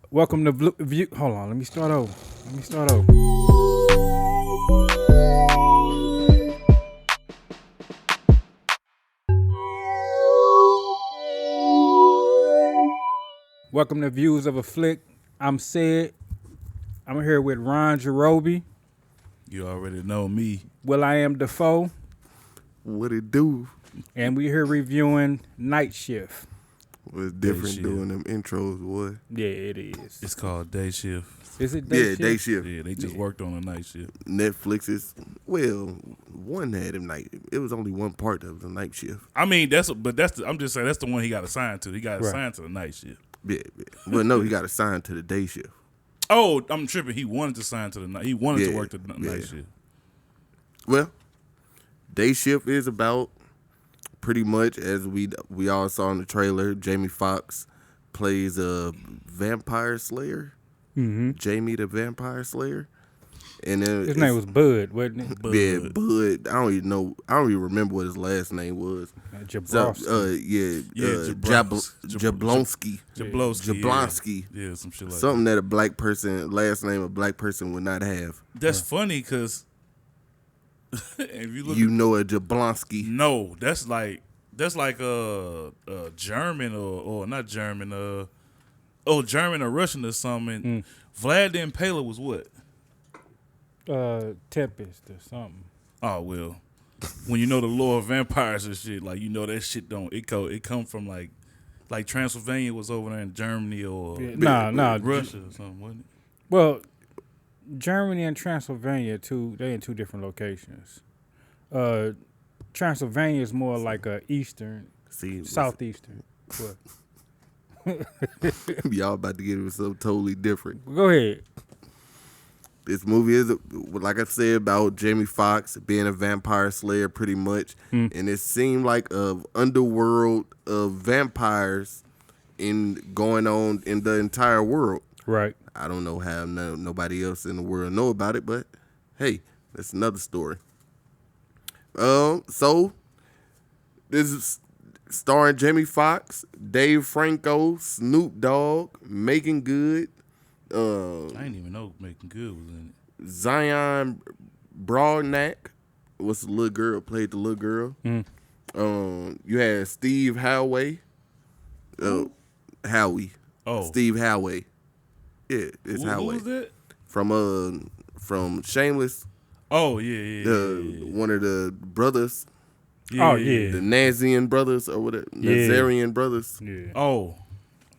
Welcome to View. Hold on, let me start over. Welcome to Views of a Flick. I'm Sid. I'm here with Ron Jarobi. You already know me. Will I Am Defoe. What it do? And we're here reviewing Night Shift. Was different doing them intros, boy. Yeah, it is. It's called Day Shift. Is it Day Shift? Day Shift. Yeah, they just worked on a night shift. Netflix is one had him night. It was only one part of the night shift. I mean, I'm just saying that's the one he got assigned to. He got assigned to the night shift. Yeah. Well, no, he got assigned to the day shift. Oh, I'm tripping. He wanted to sign to the night. He wanted to work the night shift. Well, Day Shift is about pretty much as we all saw in the trailer. Jamie Foxx plays a vampire slayer. Mm-hmm. Jamie the Vampire Slayer. And then his name was Bud, wasn't it? Bud. Yeah, Bud. I don't even remember what his last name was. Jablonski. Jablonski. Yeah, some shit like something that a black person, last name a black person would not have. That's funny because if you look, a Jablonski. No, that's like German or not German. German or Russian or something. Vlad the Impaler was what? Tempest or something. Oh well, when you know the lore of vampires and shit, like that shit don't it come from like Transylvania was over there in Germany or Russia or something, wasn't it? Well, Germany and Transylvania they in two different locations. Transylvania is more like a southeastern. Y'all about to get into something totally different. Go ahead. This movie is, like I said, about Jamie Foxx being a vampire slayer pretty much. And it seemed like a underworld of vampires going on in the entire world. Right. I don't know how nobody else in the world know about it, but hey, that's another story. So this is starring Jamie Foxx, Dave Franco, Snoop Dogg, Meagan Good. I didn't even know Meagan Good was in it. Zion Broadnax was the little girl, played the little girl. You had Steve Howie. Howie. Oh. Steve Howie. Yeah, it's Howie. Who was that? From Shameless. Oh, yeah. One of the brothers. Yeah. The Nazian brothers or whatever. Nazarian brothers. Yeah. Oh,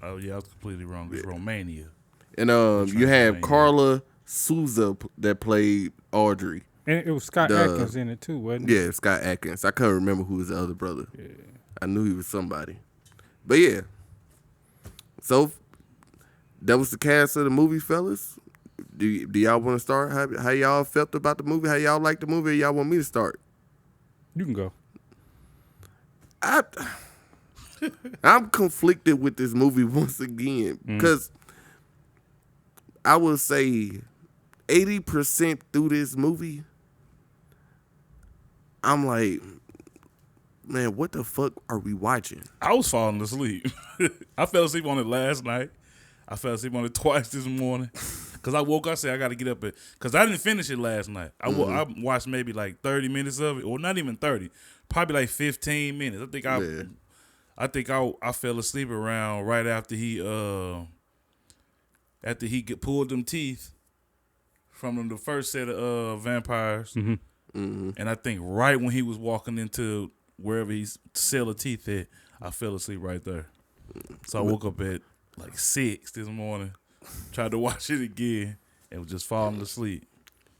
yeah, I was completely wrong. It's Romania. And you have Karla Souza that played Audrey. And it was Scott Adkins in it too, wasn't it? Yeah, Scott Adkins. I couldn't remember who was the other brother. Yeah. I knew he was somebody. But yeah. So that was the cast of the movie, fellas. Do y'all want to start? How y'all felt about the movie? How y'all liked the movie? Or y'all want me to start? You can go. I'm conflicted with this movie once again because I would say 80% through this movie, I'm like, man, what the fuck are we watching? I was falling asleep. I fell asleep on it last night. I fell asleep on it twice this morning. Because I woke up and said I got to get up. Because I didn't finish it last night. I watched maybe like 30 minutes of it. Or not even 30. Probably like 15 minutes. I think I fell asleep around right after he pulled them teeth from the first set of vampires. And I think right when he was walking into wherever he sell the teeth at, I fell asleep right there. So I woke up at like 6 this morning, tried to watch it again, and was just falling asleep.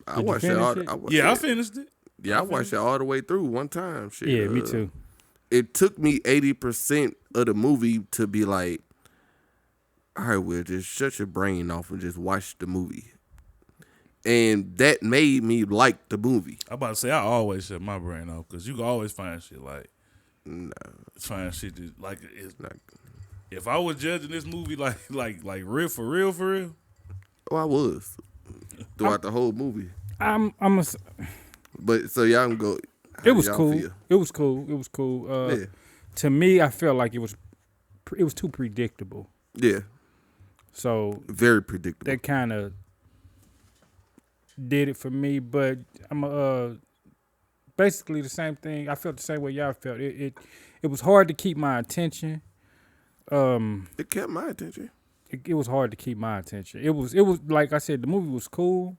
I watched it. I finished it. Yeah, I watched it all the way through one time. Shit. Yeah, me too. It took me 80% of the movie to be like, all right, Will, just shut your brain off and just watch the movie. And that made me like the movie. I'm about to say, I always shut my brain off because you can always find shit like, like it's not. If I was judging this movie like real for real. Oh, I was throughout the whole movie. But so y'all can go. It was cool. It was cool. Yeah. To me, I felt like it was too predictable. Yeah. So Very predictable. that kind of did it for me. But I'm basically the same thing. I felt the same way y'all felt. It was hard to keep my attention. It kept my attention. It was hard to keep my attention. It was like I said, the movie was cool.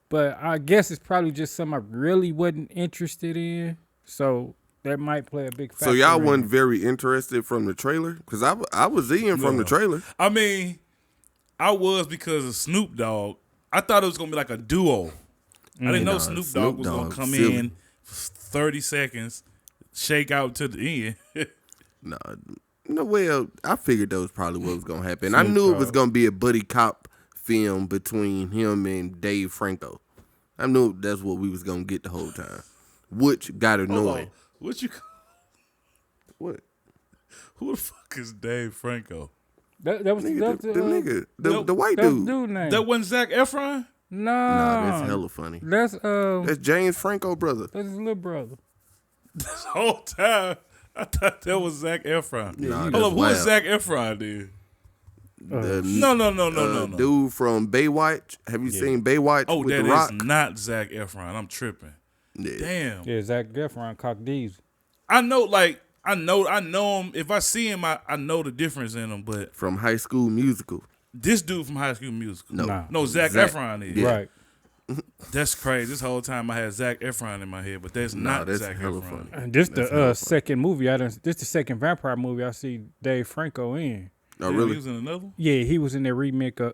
But I guess it's probably just something I really wasn't interested in. So that might play a big factor. So y'all in wasn't it. very interested from the trailer? Because I was in from the trailer. I mean, I was because of Snoop Dogg. I thought it was gonna be like a duo. I didn't know Snoop Dogg was gonna come silly. in for 30 seconds, shake out to the end. No, well, I figured that was probably what was going to happen. I knew it was going to be a buddy cop film between him and Dave Franco. I knew that's what we was going to get the whole time, which got annoying. What you? What? Who the fuck is Dave Franco? That was The that's, nigga, the white that's dude. dude name. That wasn't Zac Efron. Nah, that's hella funny. That's James Franco brother. that's his little brother. This whole time, I thought that was Zac Efron. Nah, Hold that's up, who is wild. Zac Efron, dude? No. Dude from Baywatch. Have you seen Baywatch Oh, with that The Rock? is not Zac Efron. I'm tripping. Yeah. Damn. Yeah, Zac Efron, Cock D's. I know him. If I see him, I know the difference in him. But From High School Musical. this dude from High School Musical. No. No, Zac Zac- Efron is. Yeah. Right. That's crazy. This whole time I had Zac Efron in my head, but that's not that's Zac hella Efron. funny. And this That's the hella funny. second movie this the second vampire movie I see Dave Franco in. Oh, Damn, really? He was in another one? Yeah, he was in the remake of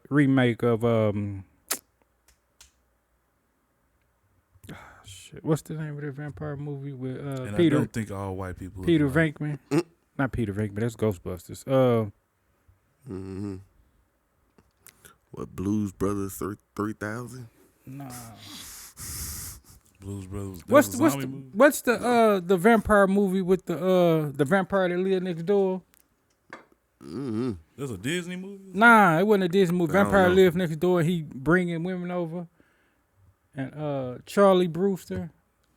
shit. What's the name of the vampire movie with And I Peter don't think all white people. Peter look alike. Venkman? Not Peter Venkman, that's Ghostbusters. Mm-hmm. What, Blues Brothers 3000? Nah. Blues Brothers. That What's was a the, zombie movie? what's the vampire movie with the vampire that lived next door? Mm-hmm. That's a Disney movie. Nah, it wasn't a Disney movie. I don't Vampire know. lived next door. And he bringing women over, and Charlie Brewster.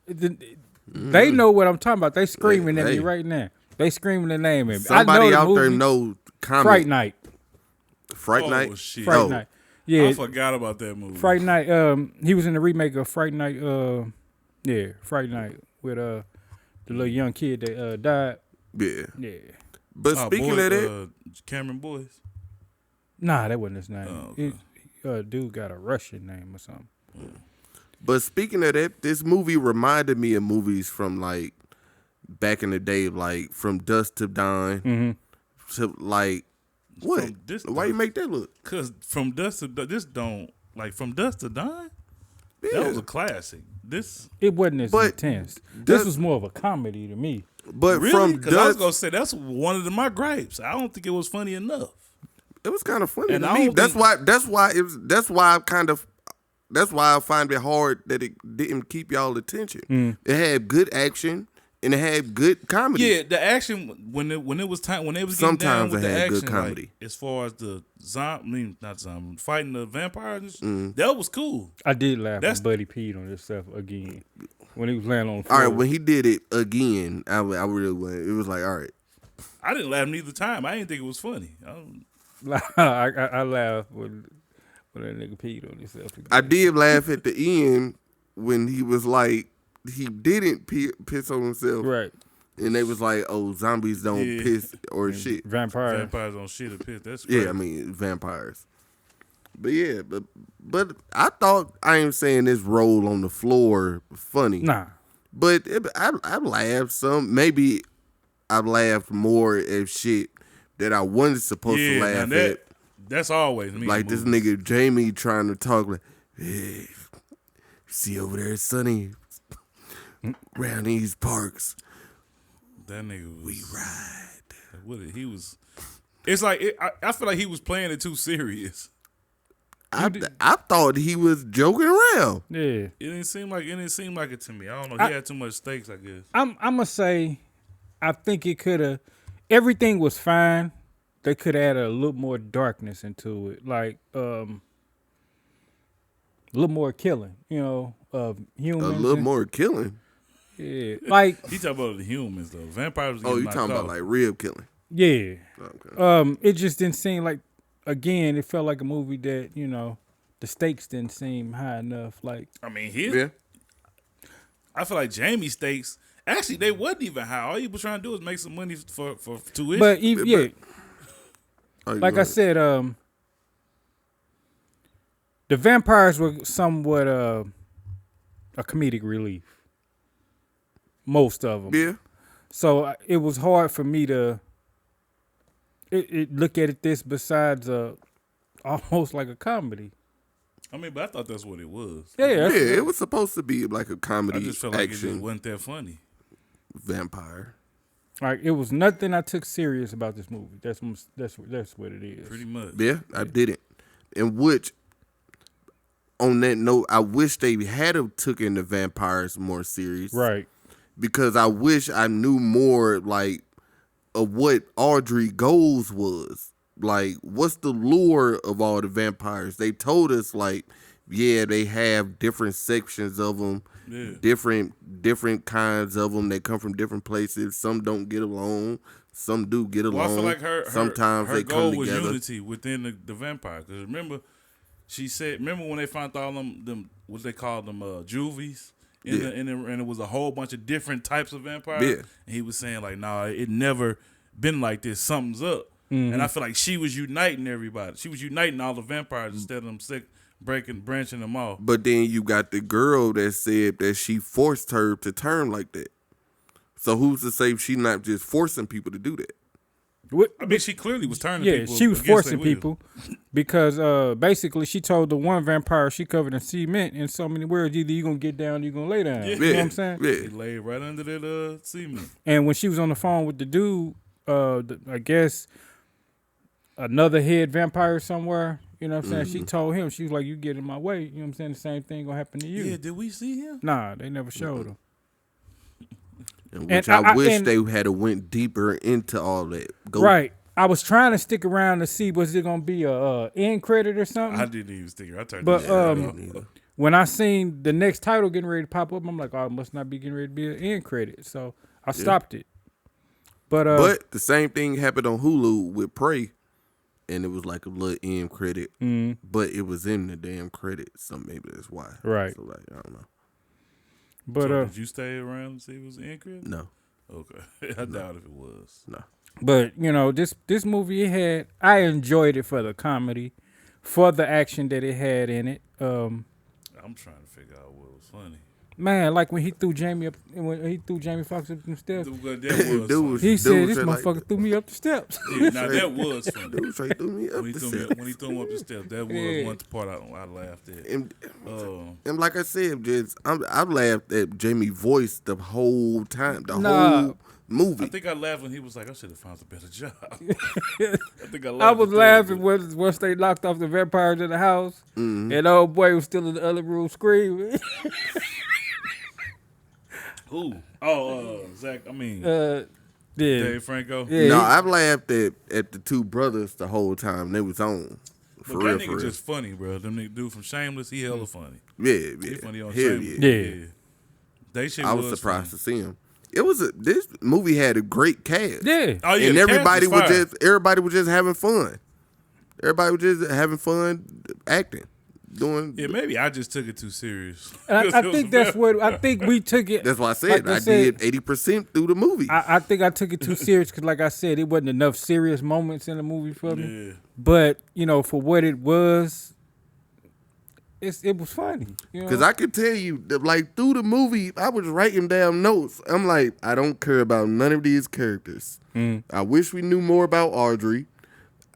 They know what I'm talking about. They screaming at me Hey. right now. They screaming the name at me. Somebody I know the out there movie. know comment. Fright Night. Fright Oh, Night? shit. Fright Oh. Night. Yeah, I forgot about that movie. Fright Night. He was in the remake of Fright Night. Yeah, Fright Night with the little young kid that died. Yeah. Yeah. But speaking of that, Cameron Boyce. Nah, that wasn't his name. Oh, okay. Dude got a Russian name or something. this movie reminded me of movies from like back in the day, like From Dusk to Dawn. Mm-hmm. To like what? From this- Why you make that look? Cause from Dusk to Dawn, this don't like From Dusk to Dawn. Yeah. That was a classic. This It wasn't as But intense. Dusk- This was more of a comedy to me. But really? from Because I was Dusk, gonna say that's one of my gripes. I don't think it was funny enough. it was kind of funny And to I me. don't That's think- why I find it hard that it didn't keep y'all attention. It had good action and it had good comedy. Yeah, the action when it was time when they was getting down Sometimes with it the had action, good comedy. like, as far as the not zombie fighting the vampires, Mm-hmm. that was cool. I did laugh That's- when Buddy peed on himself again when he was laying on the floor. All right, when he did it again, I really went. It was like, all right. I didn't laugh neither time. I didn't think it was funny. I laughed when that nigga peed on himself again. I did laugh at the end when he was like, he didn't piss on himself. Right. And they was like, oh, zombies don't Yeah. piss or shit. Vampire. Vampires on shit or piss. That's Yeah, crazy. I mean, vampires. But yeah, but I thought, I ain't saying this roll on the floor funny. Nah. But I laughed some. Maybe I laughed more at shit that I wasn't supposed to yeah, laugh now at. that's always me. Like in this movies. nigga Jamie trying to talk like, hey, see over there, Sonny, around these parks, That nigga was. we ride. He was. It's like I feel like he was playing it too serious. I thought he was joking around. Yeah. It didn't seem like it to me. I don't know. He had too much stakes, I guess. I'm gonna say I think it could have everything was fine. They could have added a little more darkness into it. Like a little more killing, of humans. A little and- more killing. Yeah. Like He talking about the humans though. Vampires. Oh, you getting talking knocked about off. like rib killing? yeah. Okay. It just didn't seem like again, it felt like a movie that, you know, the stakes didn't seem high enough. Like, I mean, Yeah. I feel like Jamie stakes. Actually, they wasn't even high. All he was trying to do is make some money for tuition. but yeah, Oh, like I said, the vampires were somewhat a comedic relief. Most of them. Yeah. So it was hard for me to look at it this besides almost like a comedy. I mean, but I thought that's what it was. Yeah, It was supposed to be like a I comedy just felt like it action just wasn't that funny. vampire. like it was nothing I took serious about this movie. That's what it is. Pretty much. Yeah, I didn't. In which, on that note, I wish they had have taken the vampires more serious. Right. Because I wish I knew more, like, of what Audrey goals was. Like, what's the lure of all the vampires? They told us, like, yeah, they have different sections of them, different kinds of them. They come from different places. Some don't get along. Some do get along. Well, I feel like sometimes her they goal come was together. unity within the vampire. Because remember, she said, remember when they found all them what they called them, juvies? And it was a whole bunch of different types of vampires. Yeah. And he was saying, like, nah, it never been like this. Something's up. And I feel like she was uniting everybody. She was uniting all the vampires instead of them branching them off. But then you got the girl that said that she forced her to turn like that. So who's to say she not just forcing people to do that? I mean, she clearly was turning Yeah, people. she was against forcing their will. people because basically she told the one vampire she covered in cement in so many words, either you gonna get down or you gonna lay down. You know what I'm saying? Yeah. He laid right under that cement. And when she was on the phone with the dude, I guess another head vampire somewhere, you know what I'm saying? She told him, she was like, you get in my way, you know what I'm saying? The same thing gonna happen to you. Yeah, did we see him? Nah, they never showed him. Which I wish they had went deeper into all that. Right. I was trying to stick around to see was it gonna be a end credit or something. I didn't even stick. I turned. But it when I seen the next title getting ready to pop up, I'm like, oh, it must not be getting ready to be an end credit. So I stopped it. But the same thing happened on Hulu with Prey, and it was like a little end credit, but it was in the damn credit, so maybe that's why. Right. So like, I don't know. But So did you stay around and see if it was end credit? No. Okay, I doubt if it was. No. But you know, this movie I enjoyed it for the comedy, for the action that it had in it. I'm trying to figure out what was funny. Man, like when he threw Jamie Foxx up them steps. That was funny. He said, "This said motherfucker like, through me up the steps." Yeah, now that was funny. dude straight threw me up When he the threw steps. when he threw him up the steps, that was one part I laughed at. And like I said, just I laughed at Jamie voice the whole time, the whole movie. I think I laughed when he was like, "I should have found a better job." I think I was laughing once they knocked off the vampires in the house, and old boy was still in the other room screaming. Who? Oh, Zach. I mean, Dave Franco. Yeah, No, I've laughed at the two brothers the whole time they was on. For But real, that for nigga real. just funny, bro. Them nigga dude from Shameless, he hella funny. Yeah, He funny on Hell Shameless. Yeah. They shit I was surprised funny. to see him. This movie had a great cast. Yeah. Oh yeah, And the everybody cast was everybody was just having fun. Everybody was just having fun acting. Doing Yeah, maybe I just took it too serious. And I think that's what I think we took it. That's why I said like they I said, did 80% through the movie. I think I took it too serious because, like I said, it wasn't enough serious moments in the movie for me. Yeah. But you know, for what it was, it was funny. Because I could tell you, that, like, through the movie, I was writing down notes. I'm like, I don't care about none of these characters. I wish we knew more about Audrey.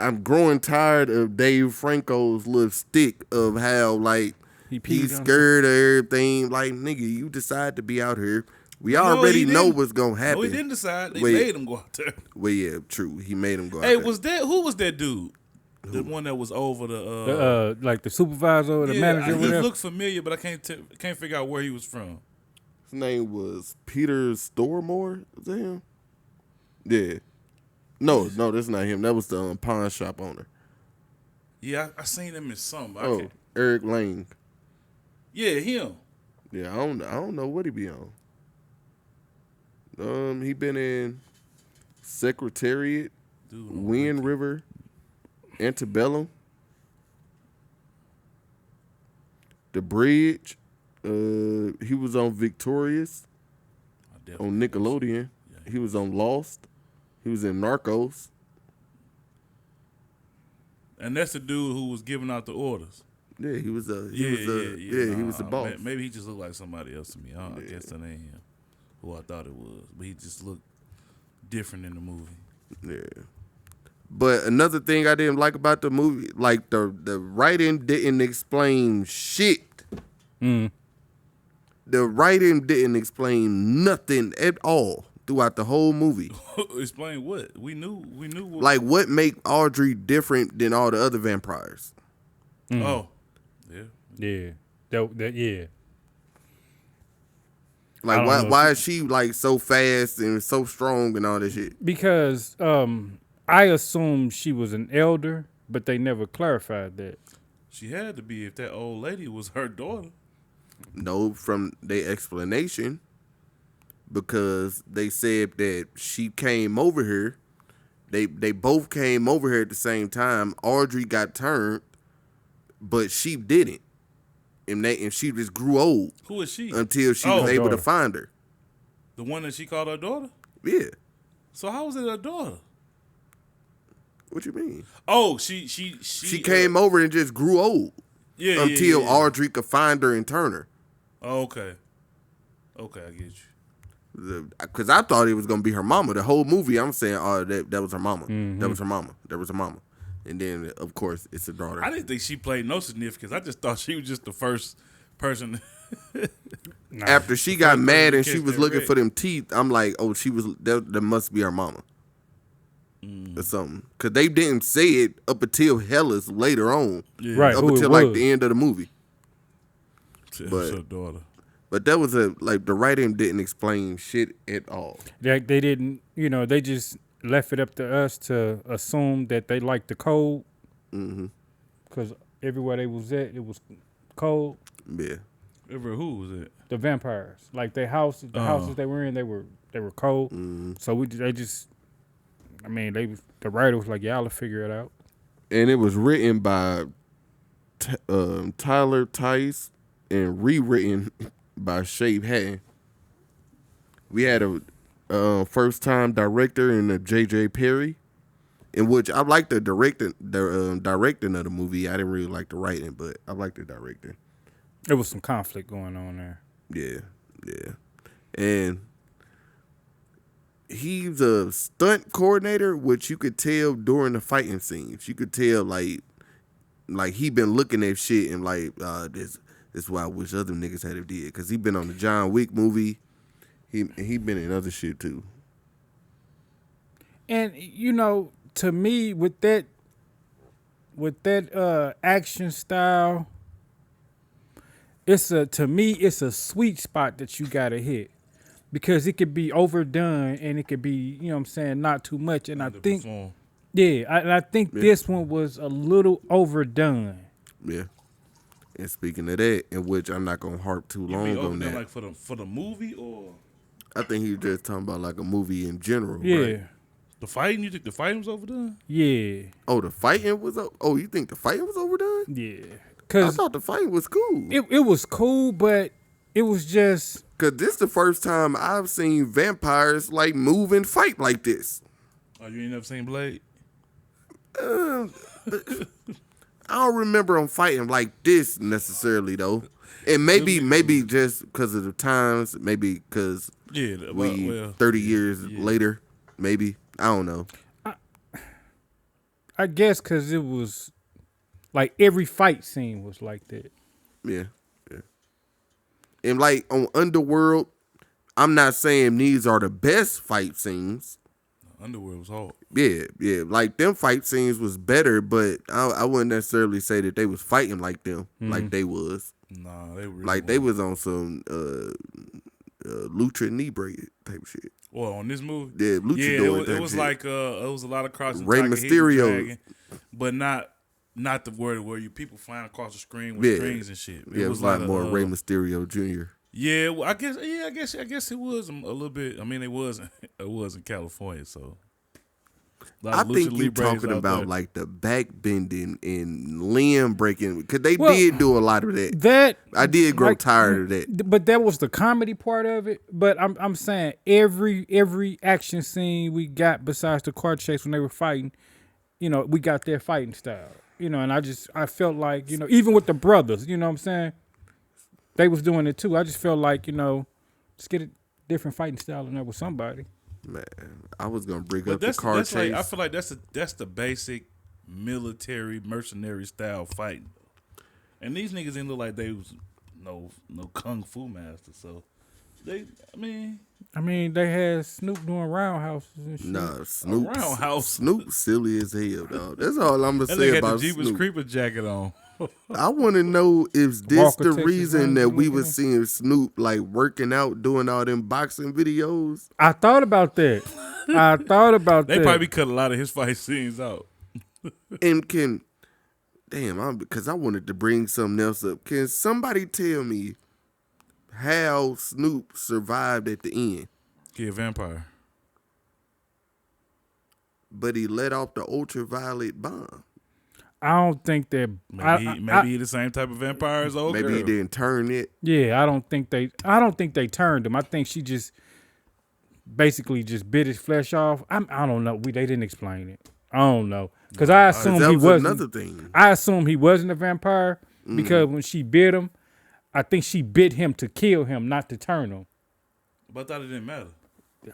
I'm growing tired of Dave Franco's little stick of how, like, he's scared of everything. Like, nigga, you decide to be out here. We already know what's going to happen. No, he didn't decide. They made him go out there. Well, yeah, true. He made him go out Hey, there. who was that dude? The one that was over the like the supervisor or the manager. He whatever. looked familiar, but I can't figure out where he was from. His name was Peter Stormore. Is that him? Yeah. No, that's not him. That was the pawn shop owner. Yeah, I seen him in something. Oh, Eric Lang. Yeah, him. Yeah, I don't know what he be on. He been in Secretariat, Dude, Wind River. Antebellum, The Bridge. He was on Victorious on Nickelodeon. Yeah. He was on Lost. He was in Narcos. And that's the dude who was giving out the orders. Yeah, he was he was the boss. Maybe he just looked like somebody else to me. I guess that ain't him who I thought it was. But he just looked different in the movie. Yeah. But another thing I didn't like about the movie, like the writing didn't explain shit. Mm. The writing didn't explain nothing at all throughout the whole movie. Explain what? We knew what. Like, what make Audrey different than all the other vampires? Mm. Oh. Yeah. Yeah. Yeah. Like, why is she, like, so fast and so strong and all this shit? Because I assumed she was an elder, but they never clarified that. She had to be if that old lady was her daughter. No, from their explanation, because they said that she came over here. They both came over here at the same time. Audrey got turned, but she didn't. And she just grew old. Who is she? Until she was able to find her. The one that she called her daughter? Yeah. So how was it her daughter? What you mean? Oh, she came over and just grew old. Yeah. Until Audrey could find her and turn her. Oh, okay. Okay, I get you. Because I thought it was going to be her mama. The whole movie, I'm saying, oh, that was her mama. Mm-hmm. That was her mama. That was her mama. And then, of course, it's her daughter. I didn't think she played no significance. I just thought she was just the first person. After she got mad and she was looking for them teeth, I'm like, oh, that must be her mama. Or something. Because they didn't say it up until Hellas later on. Yeah. Right. Up until, like, the end of the movie. It was her daughter. But that was the writing didn't explain shit at all. They didn't, they just left it up to us to assume that they liked the cold. Mm-hmm. Because everywhere they was at, it was cold. Yeah. Everywhere who was it? The vampires. Like the houses they were in, they were cold. Mm-hmm. So the writer was like, y'all will figure it out. And it was written by Tyler Tice and rewritten by Shape Hatton. We had a first-time director in J.J. Perry, in which I liked the directing of the movie. I didn't really like the writing, but I liked the directing. There was some conflict going on there. Yeah. And he's a stunt coordinator, which you could tell during the fighting scenes. You could tell, like he been looking at shit and like, this is why I wish other niggas had it did. Because he been on the John Wick movie. He been in other shit too. And to me, with that action style, it's a sweet spot that you gotta hit. Because it could be overdone and it could be, not too much. And I think this one was a little overdone. Yeah. And speaking of that, in which I'm not gonna harp too long on that. Like for the movie, or I think he was just talking about like a movie in general. Yeah. Right? The fighting? You think the fighting was overdone? Yeah. Oh, the fighting was. Oh, you think the fighting was overdone? Yeah. I thought the fighting was cool. It was cool, but it was just. Cause this the first time I've seen vampires like move and fight like this. Oh, you ain't never seen Blade? I don't remember them fighting like this necessarily though, and maybe just because of the times, maybe because 30 years later, maybe I don't know. I guess because it was like every fight scene was like that. Yeah. And like on Underworld, I'm not saying these are the best fight scenes. Underworld was hard. Yeah. Like them fight scenes was better, but I wouldn't necessarily say that they was fighting like them, like they was. Nah, they really like they was on some Lucha Libre type shit. Well, on this movie, yeah, Luchador. It was shit. Like it was a lot of crossing. Rey Mysterio, dragon, but not the word where you people flying across the screen with strings and shit. It was a lot more Rey Mysterio Jr. Yeah, well, I guess it was a little bit. I mean, it was in California, so I think you talking about like the back bending and limb breaking because they did do a lot of that. That I did grow tired of that. But that was the comedy part of it. But I'm saying every action scene we got besides the car chase when they were fighting, we got their fighting style. And I felt like, even with the brothers, you know what I'm saying? They was doing it too. I just felt like, just get a different fighting style in there with somebody. Man, I was gonna bring up the car chase. I feel like that's the basic military mercenary style fighting. And these niggas didn't look like they was no kung fu master. So they had Snoop doing roundhouses and shit. Nah, Snoop roundhouse. Snoop silly as hell, dog. That's all I'm gonna say about Snoop. Had the Jeepers Snoop. Creeper jacket on. I want to know if this the reason that we was seeing Snoop like working out, doing all them boxing videos. I thought about that. They probably cut a lot of his fight scenes out. And because I wanted to bring something else up. Can somebody tell me how Snoop survived at the end? He a vampire. But he let off the ultraviolet bomb. I don't think that. Maybe he the same type of vampire as old Maybe girl. he didn't turn it. Yeah, I don't think they turned him. I think she just basically just bit his flesh off. I don't know. They didn't explain it. I don't know because I assumed he wasn't. Another thing. I assumed he wasn't a vampire because when she bit him, I think she bit him to kill him, not to turn him. But I thought it didn't matter.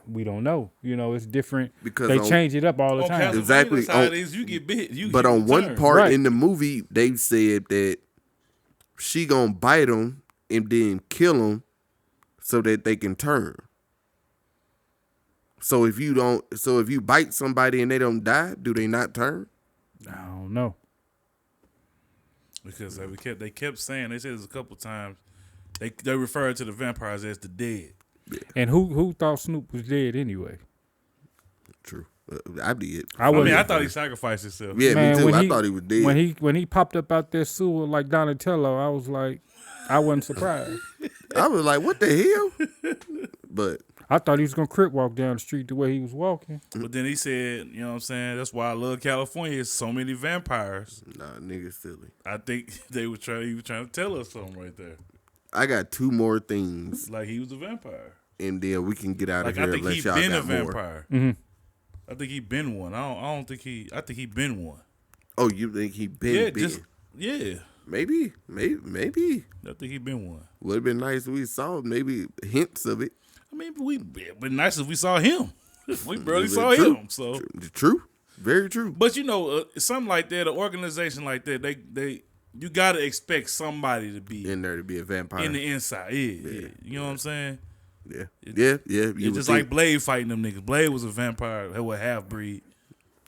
We don't know. It's different because they change it up all the time. Exactly. You get bit. But on one part in the movie, they said that she gonna bite him and then kill him so that they can turn. So if you bite somebody and they don't die, do they not turn? I don't know. Because they kept saying, they said this a couple times, they referred to the vampires as the dead. Yeah. And who thought Snoop was dead anyway? True. I did. I thought he sacrificed himself. Yeah, man, me too. I thought he was dead. When he popped up out there sewer like Donatello, I was like, I wasn't surprised. I was like, what the hell? But I thought he was gonna crip walk down the street the way he was walking. But then he said, you know what I'm saying? That's why I love California. There's so many vampires. Nah, niggas silly. I think he was trying to tell us something right there. I got two more things. Like he was a vampire. And then we can get out of here unless y'all got more. I think he been a vampire. Mm-hmm. I think he been one. I think he been one. Oh, you think he been? Yeah. Maybe. I think he been one. Would have been nice if we saw maybe hints of it. I mean, it'd been nice if we saw him. We barely saw him. So true, very true. But something like that, an organization like that, you gotta expect somebody to be in there to be a vampire in the inside. Yeah. You know what I'm saying? Yeah. It's just like Blade fighting them niggas. Blade was a vampire, he was a half breed.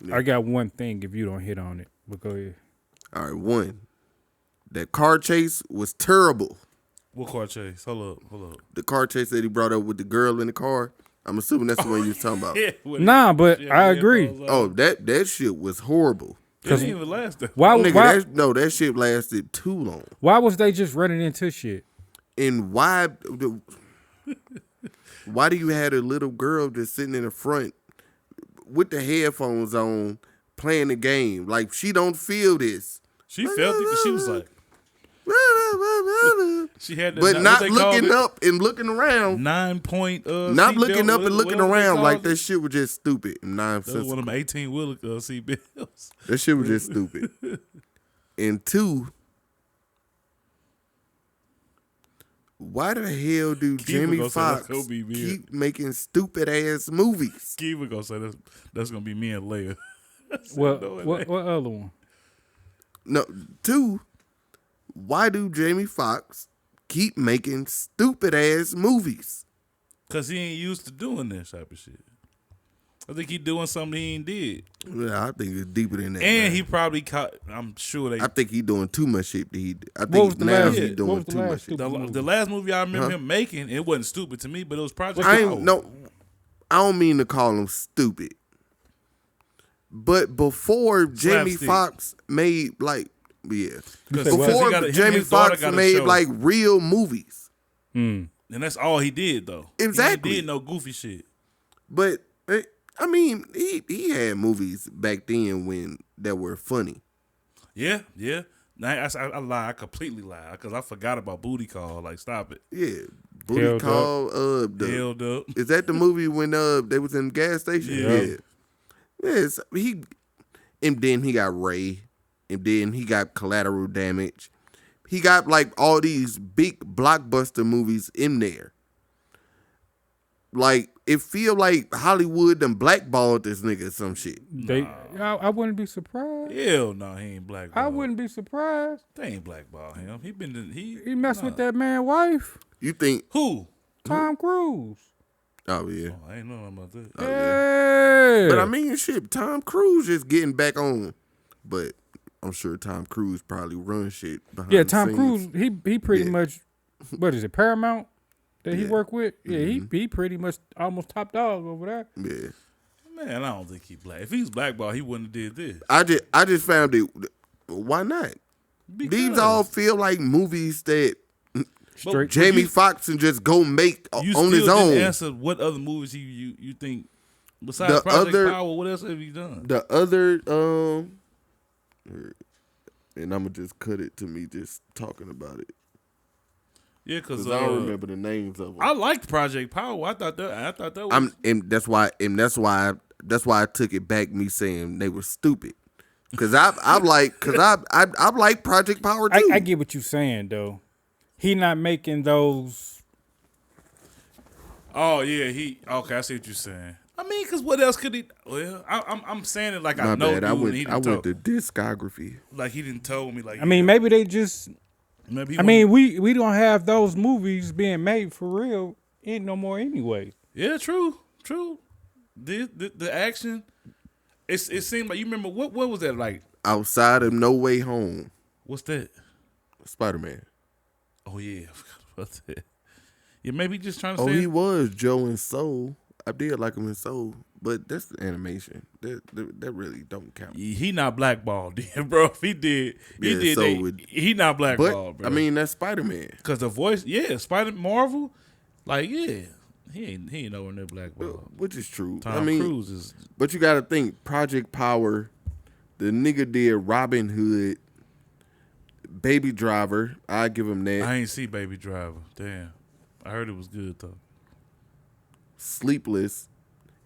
Yeah. I got one thing if you don't hit on it, but go ahead. All right, one. That car chase was terrible. What car chase? Hold up. The car chase that he brought up with the girl in the car. I'm assuming that's the one you was talking about. Nah, but I agree. Oh, that shit was horrible. It didn't even last that long. That shit lasted too long. Why was they just running into shit? And why do you have a little girl just sitting in the front with the headphones on playing the game? Like, she don't feel this. She felt it because she was like, she had, but not looking up and looking around. 9 point. Not looking up and looking around like that shit was just stupid. That was one of them 18-wheeler seat belts. That shit was just stupid. And two, why the hell do Jamie Foxx keep making stupid ass movies? Kiva gonna say that's gonna be me and Leia. What other one? No, two. Why do Jamie Foxx keep making stupid ass movies? Cause he ain't used to doing this type of shit. I think he doing something he ain't did. Yeah, I think it's deeper than that. And he probably caught. I'm sure I think he doing too much shit. I think now he doing too much shit. The last movie I remember him making, it wasn't stupid to me, but it was Project. I don't mean to call him stupid, but before Jamie Foxx made before Jamie Foxx made like real movies. And that's all he did though. Exactly. He did no goofy shit. But I mean, he had movies back then that were funny. Yeah. Now, I lie. I completely lie because I forgot about Booty Call. Like, stop it. Yeah, Booty Held Call. Held Up. Is that the movie when they was in the gas station? Yeah. Yes, and then he got Ray, and then he got Collateral Damage. He got like all these big blockbuster movies in there. Like it feel like Hollywood done blackballed this nigga or some shit. I wouldn't be surprised. Hell no, he ain't blackball. I wouldn't be surprised. They ain't blackball him. He messed with that man's wife. You think Who? Tom Cruise. Oh yeah. Oh, I ain't know nothing about that. Oh, yeah. Yeah. But I mean, shit, Tom Cruise just getting back on. But I'm sure Tom Cruise probably runs shit behind the Tom scenes. Cruise, he pretty much, what is it, Paramount that he worked with? Yeah, he pretty much almost top dog over there. Yeah. Man, I don't think he black. If he's blackball, he wouldn't have did this. I just found it. Why not? Because These all feel like movies that Straight. Jamie Foxx can just go make you on his still own. didn't answer what other movies you think besides The Project other- Power. What else have you done? The other and I'm gonna just cut it to me just talking about it Yeah, because because I don't remember the names of them. I liked Project Power. I thought that was. And that's why I took it back. Me saying they were stupid because I like Project Power too. I get what you're saying, though. He not making those. Oh yeah, okay. I see what you're saying. I mean, because what else could he? Well, I'm saying it like I know. bad. Dude, and he I didn't went tell, to discography. like he didn't tell me. Like I mean, maybe they just. maybe he I mean, we don't have those movies being made for real no more anyway. yeah, true. The action. It seemed like you remember what was that like? Outside of No Way Home, What's that? Spider-Man. Oh yeah, I forgot about that. Yeah, maybe just trying to Oh, say. he was Joe in Soul. I did like him in Soul, but that's the animation. That really don't count. He not blackballed, bro. If he did, Yeah, he did. He not But blackballed, bro. I mean, that's Spider-Man. because the voice, Spider Marvel, like he ain't nowhere near blackballed. Which is true. Tom I mean, Cruise is. but you got to think Project Power. The nigga did Robin Hood, Baby Driver. I give him that. I ain't see Baby Driver. Damn, I heard it was good though. Sleepless,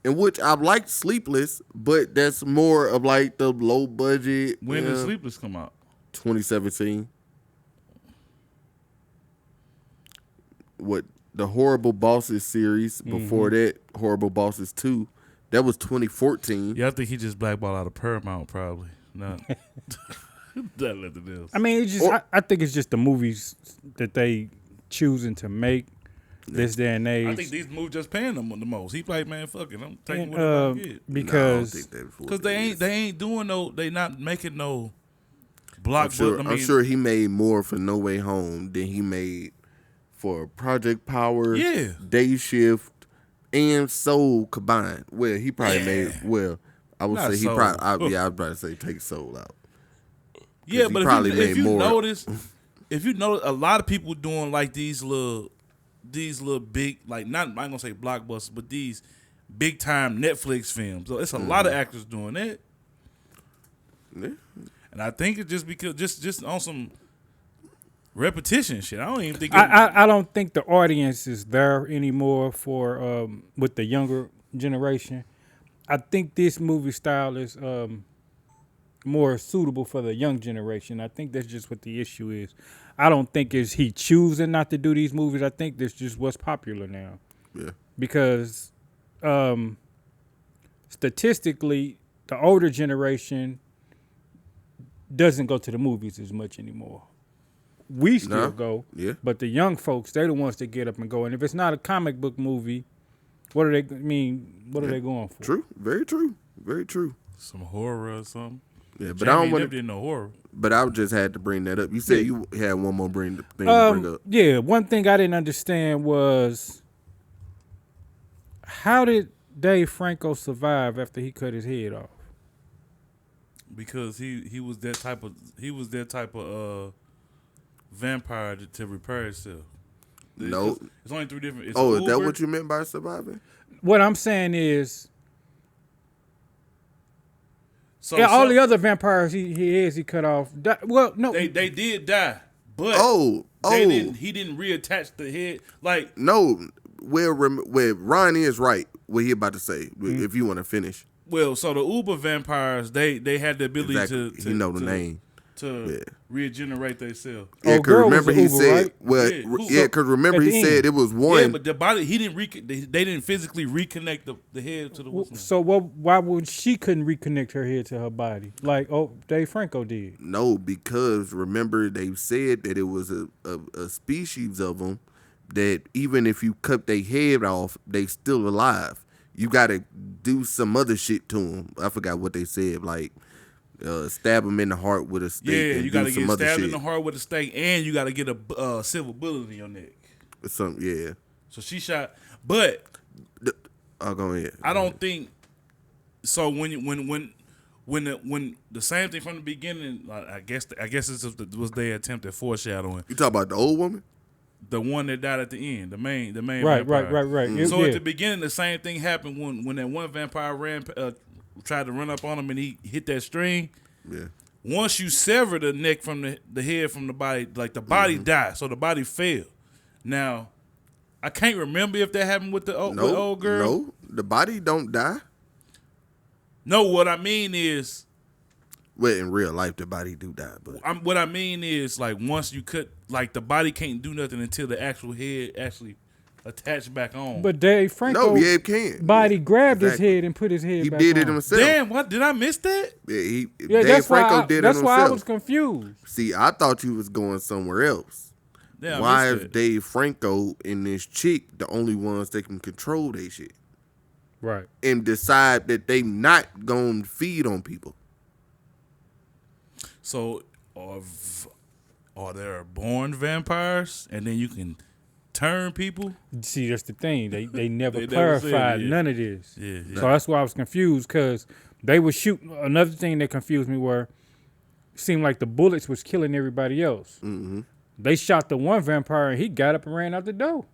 in which I liked Sleepless, but that's more of like the low budget. When did Sleepless come out? 2017. What the Horrible Bosses series before that, Horrible Bosses 2, that was 2014. Yeah, I think he just blackballed out of Paramount probably. No, that nothing else. I mean, it's just I think it's just the movies that they choosing to make this day and age. I think these movies just paying them the most. He like, man, fuck it, I'm taking And, whatever I get. because Because they ain't doing no, they not making no blockbuster. I'm sure he made more for No Way Home than he made for Project Power, Yeah. Day Shift, and Soul combined. Well, he probably made I would Not say he Soul. probably I'd probably say take Soul out. Yeah, he but probably if made you more. notice, a lot of people doing like these little big, like not I'm gonna say blockbusters, but these big time Netflix films. So it's a lot of actors doing that. Yeah. And I think it's just because just on some repetition shit. I don't even think I don't think the audience is there anymore for with the younger generation. I think this movie style is more suitable for the young generation. I think that's just what the issue is. I don't think it's he choosing not to do these movies. I think that's just what's popular now. Yeah. Because statistically, the older generation doesn't go to the movies as much anymore. We still go, but the young folks, they're the ones that get up and go. And if it's not a comic book movie, what are they going for? True. Very true. Very true. some horror or something. Yeah, but Jamie I don't want never did no horror. But I just had to bring that up. You said you had one more thing to bring up. Yeah, one thing I didn't understand was how did Dave Franco survive after he cut his head off? Because he was that type of vampire to repair himself. No, it's only three different. It's is that Uber. what you meant by surviving? What I'm saying is So Yeah, all the other vampires he cut off. Well, no, they did die, but he didn't reattach the head. Like no, where Ron is right. What he about to say? If you want to finish. Well, so the Uber vampires, they had the ability to you know the name to regenerate themselves. Yeah, because remember he Uber, said, right? because remember he said it was one. Yeah, but the body he didn't. They didn't physically reconnect the head to the. So why would she couldn't reconnect her head to her body like Dave Franco did? No, because remember they said that it was a species of them that even if you cut their head off, they still alive. You got to do some other shit to them. I forgot what they said, like. Stab him in the heart with a stake. Yeah, you got to get stabbed in the shit. heart with a stake, and you got to get a silver bullet in your neck. Yeah. So she shot, but I'll go ahead. I don't think so. When the same thing from the beginning, like, I guess this was their attempt at foreshadowing. You talk about the old woman, the one that died at the end, the main Right. vampire. So at the beginning, the same thing happened when that one vampire tried to run up on him and he hit that string. Yeah. Once you sever the neck from the head from the body, like the body died, so the body fell. Now, I can't remember if that happened with the old girl. No, the body don't die. No, what I mean is, well, in real life, the body do die. But what I mean is, like once you cut, like the body can't do nothing until the actual head actually attached back on. But Dave Franco it can. Body grabbed his head and put his head back on. He did it himself. Damn, what did I miss that? Yeah, Dave Franco did it himself. That's why I was confused. See, I thought you was going somewhere else. Yeah, why is Dave Franco and this chick the only ones that can control their shit? Right. And decide that they not gonna feed on people. So are there born vampires and then you can turn people? See, that's the thing. They never clarified none of this. Yeah. So that's why I was confused, because they were shooting. Another thing that confused me seemed like the bullets was killing everybody else. Mm-hmm. They shot the one vampire and he got up and ran out the door.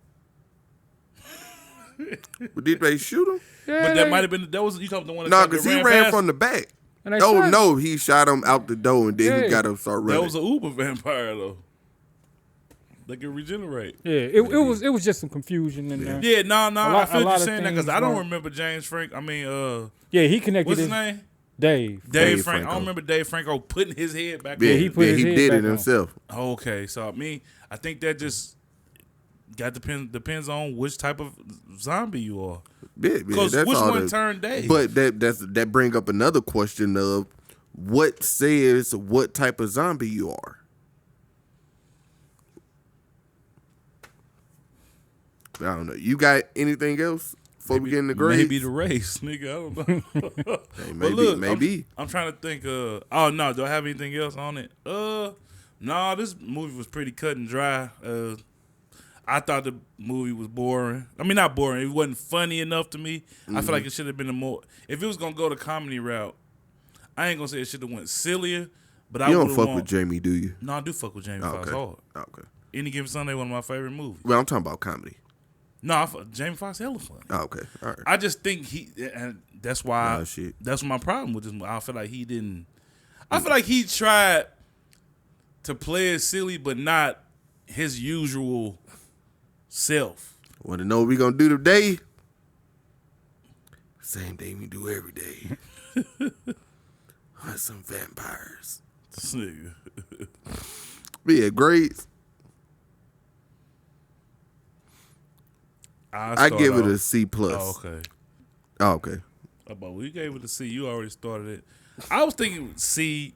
But did they shoot him? Yeah, but that might have been you talking the one. No, because he ran from the back. No, he shot him out the door and then he got up start running. That was an Uber vampire though. They can regenerate. Yeah, it was just some confusion in there. Yeah, no, I feel you saying that because I don't remember James Frank. I mean, yeah, he connected. What's his name? Dave Franco. I don't remember Dave Franco putting his head back. Yeah, on. he did it himself. Okay, so I think that just depends on which type of zombie you are. Yeah, because which one turned Dave? But that bring up another question of what says what type of zombie you are. I don't know. You got anything else before we get in the grades? Maybe the race, nigga. I don't know. Hey, maybe. I'm trying to think. Oh no, do I have anything else on it? No. This movie was pretty cut and dry. I thought the movie was boring. I mean, not boring. It wasn't funny enough to me. I feel like it should have been if it was gonna go the comedy route. I ain't gonna say it should have went sillier, but I don't fuck with Jamie, do you? No, I do fuck with Jamie Foxx hard. Okay. Any Given Sunday, one of my favorite movies. Well, I'm talking about comedy. No, Jamie Foxx hella fun. Okay, all right. I just think and that's why shit. That's my problem with this movie. I feel like he didn't. I feel like he tried to play it silly, but not his usual self. Want to know what we gonna do today? Same thing we do every day. Hunt some vampires. This nigga. But yeah, grades. I give it a C plus. Oh, okay. Oh, okay. But we gave it a C. You already started it. I was thinking C,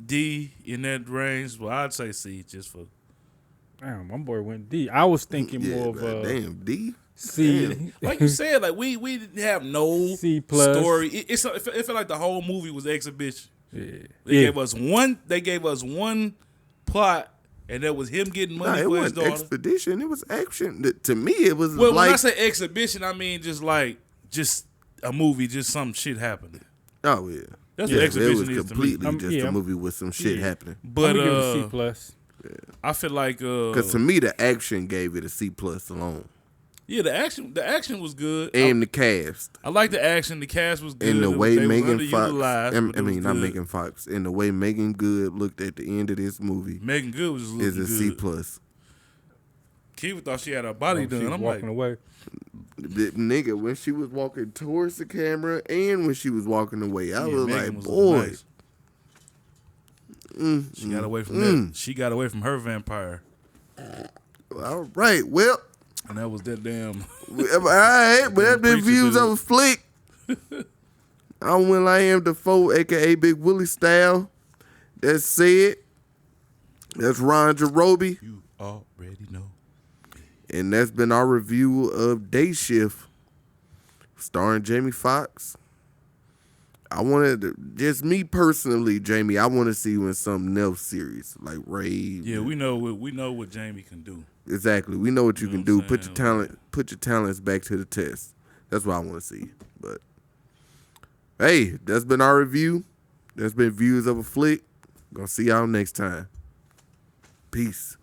D in that range. Well, I'd say C just for. Damn, my boy went D. I was thinking more of a damn D. C. Damn. Like you said, like we didn't have no C plus story. It felt like the whole movie was exhibition. Yeah. They gave us one plot. And that was him getting money for his daughter. Expedition. It was action. To me, it was when I say exhibition, I mean just a movie, just some shit happening. Oh yeah, that's what exhibition it was completely just a movie with some shit happening. But I'm gonna give it a C plus. Yeah. I feel like because to me the action gave it a C plus alone. Yeah, the action was good. And the cast. I like the action. The cast was good. And the way they Meagan was Fox, underutilized, not Meagan Fox, and the way Meagan Good looked at the end of this movie Meagan Good was just looking is a good. C+. Kiva thought she had her body She done. was I'm walking like, away. The nigga, when she was walking towards the camera and when she was walking away, I was Megan like, was boy. nice. She got away from that. She got away from her vampire. All right, well. And that was that damn. All right, but that's been Preacher views dude. of a flick. I'm Will I Am Defoe, aka Big Willie Style. That's said. That's Ron Jarobi. You already know. And that's been our review of Day Shift, starring Jamie Foxx. I wanted to, just me personally, Jamie, I want to see you in something else serious, like Raid. Yeah, we know what Jamie can do. Exactly. We know what you You can know do. what I'm Put saying? your talents back to the test. That's what I want to see. But hey, that's been our review. That's been Views of a Flick. Gonna see y'all next time. Peace.